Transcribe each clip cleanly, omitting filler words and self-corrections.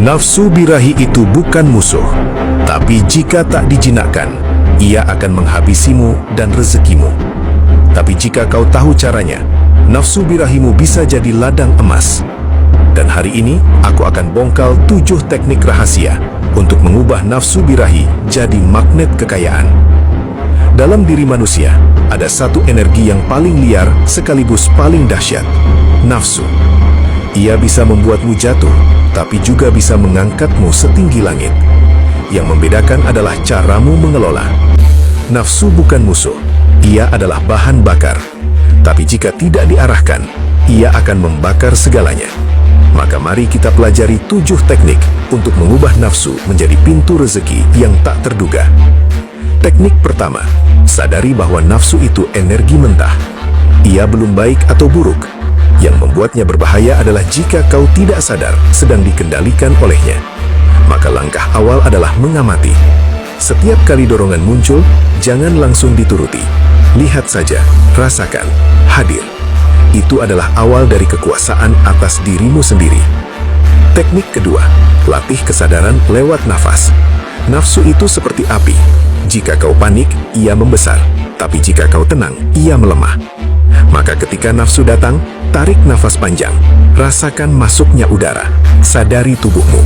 Nafsu birahi itu bukan musuh, tapi jika tak dijinakkan, ia akan menghabisimu dan rezekimu. Tapi jika kau tahu caranya, nafsu birahimu bisa jadi ladang emas. Dan hari ini, aku akan bongkal 7 teknik rahasia untuk mengubah nafsu birahi jadi magnet kekayaan. Dalam diri manusia, ada satu energi yang paling liar sekaligus paling dahsyat, nafsu. Ia bisa membuatmu jatuh, tapi juga bisa mengangkatmu setinggi langit. Yang membedakan adalah caramu mengelola. Nafsu bukan musuh, ia adalah bahan bakar. Tapi jika tidak diarahkan, ia akan membakar segalanya. Maka mari kita pelajari 7 teknik untuk mengubah nafsu menjadi pintu rezeki yang tak terduga. Teknik pertama, sadari bahwa nafsu itu energi mentah. Ia belum baik atau buruk. Yang membuatnya berbahaya adalah jika kau tidak sadar sedang dikendalikan olehnya. Maka langkah awal adalah mengamati. Setiap kali dorongan muncul, jangan langsung dituruti. Lihat saja, rasakan, hadir. Itu adalah awal dari kekuasaan atas dirimu sendiri. Teknik kedua, latih kesadaran lewat nafas. Nafsu itu seperti api. Jika kau panik, ia membesar. Tapi jika kau tenang, ia melemah. Maka ketika nafsu datang, tarik nafas panjang. Rasakan masuknya udara. Sadari tubuhmu.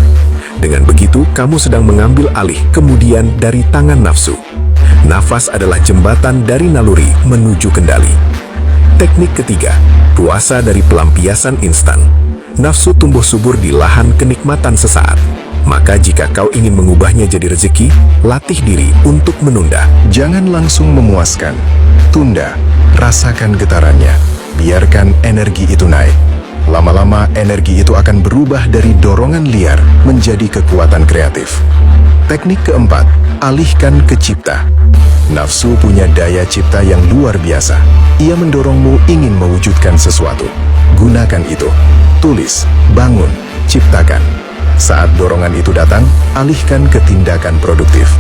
Dengan begitu, kamu sedang mengambil alih kemudian dari tangan nafsu. Nafas adalah jembatan dari naluri menuju kendali. Teknik ketiga, puasa dari pelampiasan instan. Nafsu tumbuh subur di lahan kenikmatan sesaat. Maka jika kau ingin mengubahnya jadi rezeki, latih diri untuk menunda. Jangan langsung memuaskan. Tunda, rasakan getarannya. Biarkan energi itu naik. Lama-lama energi itu akan berubah dari dorongan liar menjadi kekuatan kreatif. Teknik keempat, alihkan ke cipta. Nafsu punya daya cipta yang luar biasa. Ia mendorongmu ingin mewujudkan sesuatu. Gunakan itu. Tulis, bangun, ciptakan. Saat dorongan itu datang, alihkan ke tindakan produktif.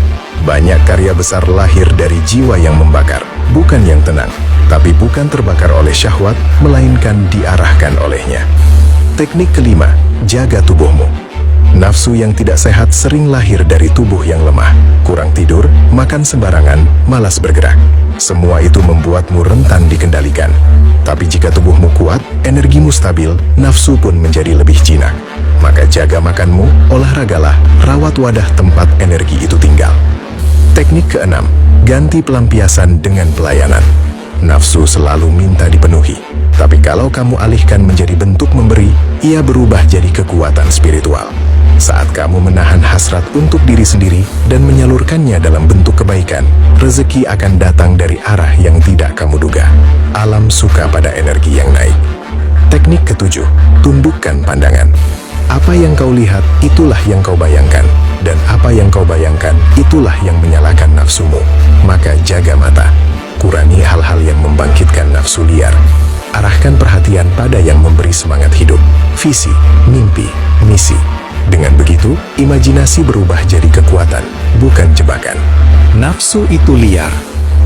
Banyak karya besar lahir dari jiwa yang membakar, bukan yang tenang. Tapi bukan terbakar oleh syahwat, melainkan diarahkan olehnya. Teknik kelima, jaga tubuhmu. Nafsu yang tidak sehat sering lahir dari tubuh yang lemah. Kurang tidur, makan sembarangan, malas bergerak. Semua itu membuatmu rentan dikendalikan. Tapi jika tubuhmu kuat, energimu stabil, nafsu pun menjadi lebih jinak. Maka jaga makanmu, olahragalah, rawat wadah tempat energi itu tinggal. Teknik keenam, ganti pelampiasan dengan pelayanan. Nafsu selalu minta dipenuhi. Tapi kalau kamu alihkan menjadi bentuk memberi, ia berubah jadi kekuatan spiritual. Saat kamu menahan hasrat untuk diri sendiri dan menyalurkannya dalam bentuk kebaikan, rezeki akan datang dari arah yang tidak kamu duga. Alam suka pada energi yang naik. Teknik ketujuh, tundukkan pandangan. Apa yang kau lihat, itulah yang kau bayangkan. Dan apa yang kau bayangkan, itulah yang menyalakan nafsumu. Maka jaga mata. Kurangi hal-hal yang membangkitkan nafsu liar. Arahkan perhatian pada yang memberi semangat hidup. Visi, mimpi, misi. Dengan begitu, imajinasi berubah jadi kekuatan, bukan jebakan. Nafsu itu liar,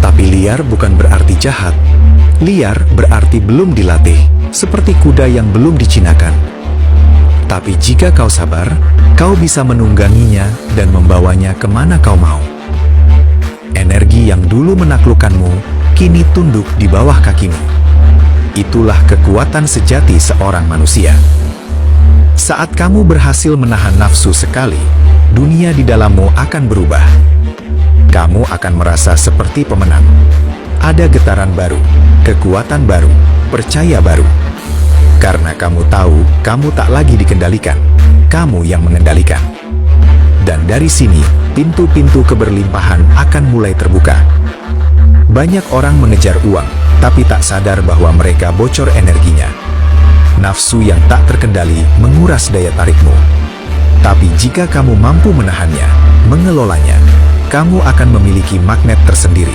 tapi liar bukan berarti jahat. Liar berarti belum dilatih, seperti kuda yang belum dicinakan. Tapi jika kau sabar, kau bisa menungganginya dan membawanya kemana kau mau. Energi yang dulu menaklukkanmu, kini tunduk di bawah kakimu. Itulah kekuatan sejati seorang manusia. Saat kamu berhasil menahan nafsu sekali, dunia di dalammu akan berubah. Kamu akan merasa seperti pemenang. Ada getaran baru, kekuatan baru, percaya baru. Karena kamu tahu, kamu tak lagi dikendalikan, kamu yang mengendalikan. Dan dari sini, pintu-pintu keberlimpahan akan mulai terbuka. Banyak orang mengejar uang, tapi tak sadar bahwa mereka bocor energinya. Nafsu yang tak terkendali menguras daya tarikmu. Tapi jika kamu mampu menahannya, mengelolanya, kamu akan memiliki magnet tersendiri.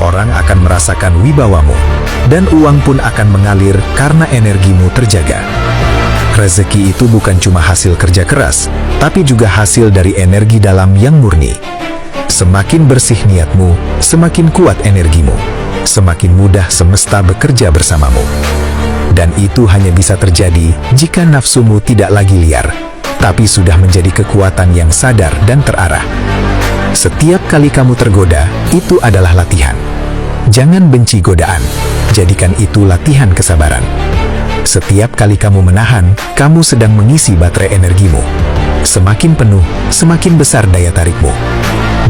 Orang akan merasakan wibawamu, dan uang pun akan mengalir karena energimu terjaga. Rezeki itu bukan cuma hasil kerja keras, tapi juga hasil dari energi dalam yang murni. Semakin bersih niatmu, semakin kuat energimu. Semakin mudah semesta bekerja bersamamu. Dan itu hanya bisa terjadi jika nafsumu tidak lagi liar, tapi sudah menjadi kekuatan yang sadar dan terarah. Setiap kali kamu tergoda, itu adalah latihan. Jangan benci godaan, jadikan itu latihan kesabaran. Setiap kali kamu menahan, kamu sedang mengisi baterai energimu. Semakin penuh, semakin besar daya tarikmu.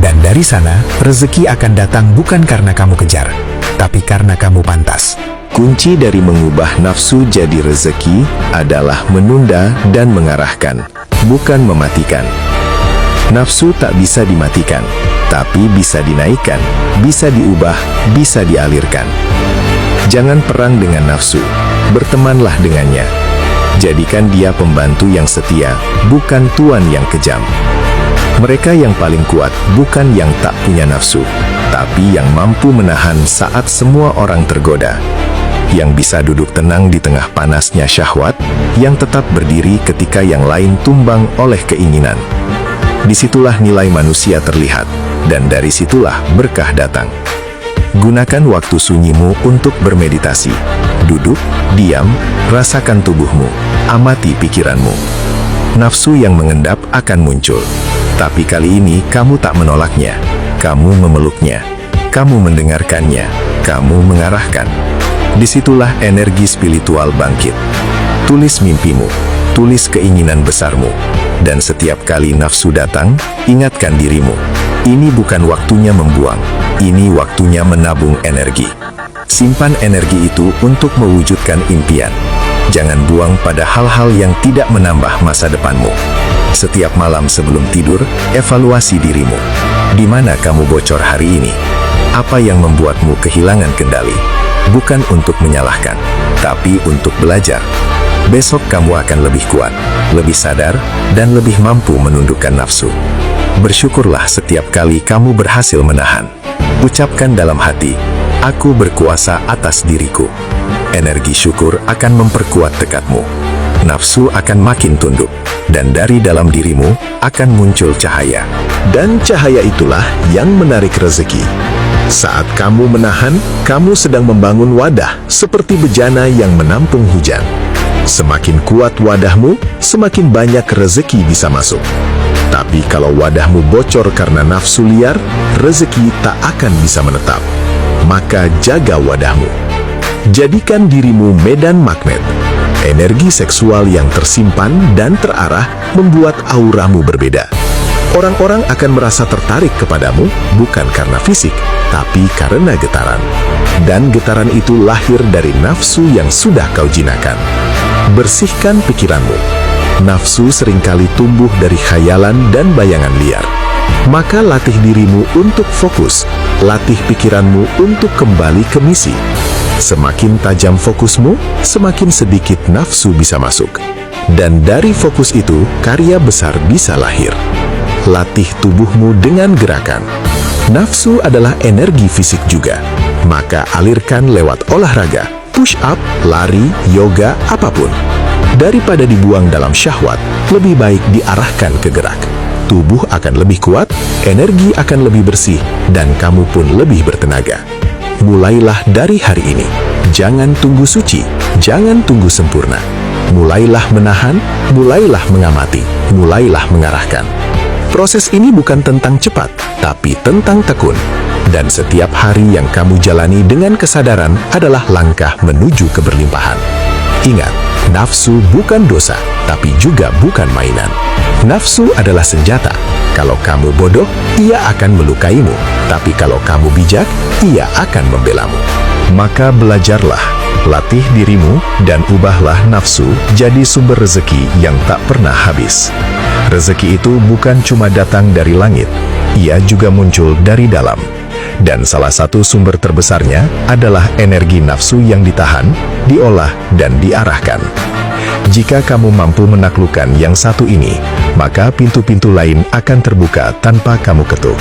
Dan dari sana, rezeki akan datang bukan karena kamu kejar, tapi karena kamu pantas. Kunci dari mengubah nafsu jadi rezeki adalah menunda dan mengarahkan, bukan mematikan. Nafsu tak bisa dimatikan, tapi bisa dinaikkan, bisa diubah, bisa dialirkan. Jangan perang dengan nafsu, bertemanlah dengannya. Jadikan dia pembantu yang setia, bukan tuan yang kejam. Mereka yang paling kuat bukan yang tak punya nafsu, tapi yang mampu menahan saat semua orang tergoda. Yang bisa duduk tenang di tengah panasnya syahwat, yang tetap berdiri ketika yang lain tumbang oleh keinginan. Disitulah nilai manusia terlihat, dan dari situlah berkah datang. Gunakan waktu sunyimu untuk bermeditasi. Duduk, diam, rasakan tubuhmu, amati pikiranmu. Nafsu yang mengendap akan muncul. Tapi kali ini kamu tak menolaknya. Kamu memeluknya. Kamu mendengarkannya. Kamu mengarahkan. Disitulah energi spiritual bangkit. Tulis mimpimu. Tulis keinginan besarmu. Dan setiap kali nafsu datang, ingatkan dirimu. Ini bukan waktunya membuang. Ini waktunya menabung energi. Simpan energi itu untuk mewujudkan impian. Jangan buang pada hal-hal yang tidak menambah masa depanmu. Setiap malam sebelum tidur, evaluasi dirimu. Di mana kamu bocor hari ini? Apa yang membuatmu kehilangan kendali? Bukan untuk menyalahkan, tapi untuk belajar. Besok kamu akan lebih kuat, lebih sadar, dan lebih mampu menundukkan nafsu. Bersyukurlah setiap kali kamu berhasil menahan. Ucapkan dalam hati, aku berkuasa atas diriku. Energi syukur akan memperkuat tekadmu. Nafsu akan makin tunduk, dan dari dalam dirimu akan muncul cahaya. Dan cahaya itulah yang menarik rezeki. Saat kamu menahan, kamu sedang membangun wadah seperti bejana yang menampung hujan. Semakin kuat wadahmu, semakin banyak rezeki bisa masuk. Tapi kalau wadahmu bocor karena nafsu liar, rezeki tak akan bisa menetap. Maka jaga wadahmu. Jadikan dirimu medan magnet. Energi seksual yang tersimpan dan terarah membuat auramu berbeda. Orang-orang akan merasa tertarik kepadamu bukan karena fisik, tapi karena getaran. Dan getaran itu lahir dari nafsu yang sudah kau jinakan. Bersihkan pikiranmu. Nafsu seringkali tumbuh dari khayalan dan bayangan liar. Maka latih dirimu untuk fokus, latih pikiranmu untuk kembali ke misi. Semakin tajam fokusmu, semakin sedikit nafsu bisa masuk. Dan dari fokus itu, karya besar bisa lahir. Latih tubuhmu dengan gerakan. Nafsu adalah energi fisik juga. Maka alirkan lewat olahraga, push up, lari, yoga, apapun. Daripada dibuang dalam syahwat, lebih baik diarahkan ke gerak. Tubuh akan lebih kuat, energi akan lebih bersih, dan kamu pun lebih bertenaga. Mulailah dari hari ini. Jangan tunggu suci, jangan tunggu sempurna. Mulailah menahan, mulailah mengamati, mulailah mengarahkan. Proses ini bukan tentang cepat, tapi tentang tekun. Dan setiap hari yang kamu jalani dengan kesadaran adalah langkah menuju keberlimpahan. Ingat, nafsu bukan dosa, tapi juga bukan mainan. Nafsu adalah senjata. Kalau kamu bodoh, ia akan melukaimu. Tapi kalau kamu bijak, ia akan membelamu. Maka belajarlah, latih dirimu, dan ubahlah nafsu jadi sumber rezeki yang tak pernah habis. Rezeki itu bukan cuma datang dari langit, ia juga muncul dari dalam. Dan salah satu sumber terbesarnya adalah energi nafsu yang ditahan, diolah, dan diarahkan. Jika kamu mampu menaklukkan yang satu ini, maka pintu-pintu lain akan terbuka tanpa kamu ketuk.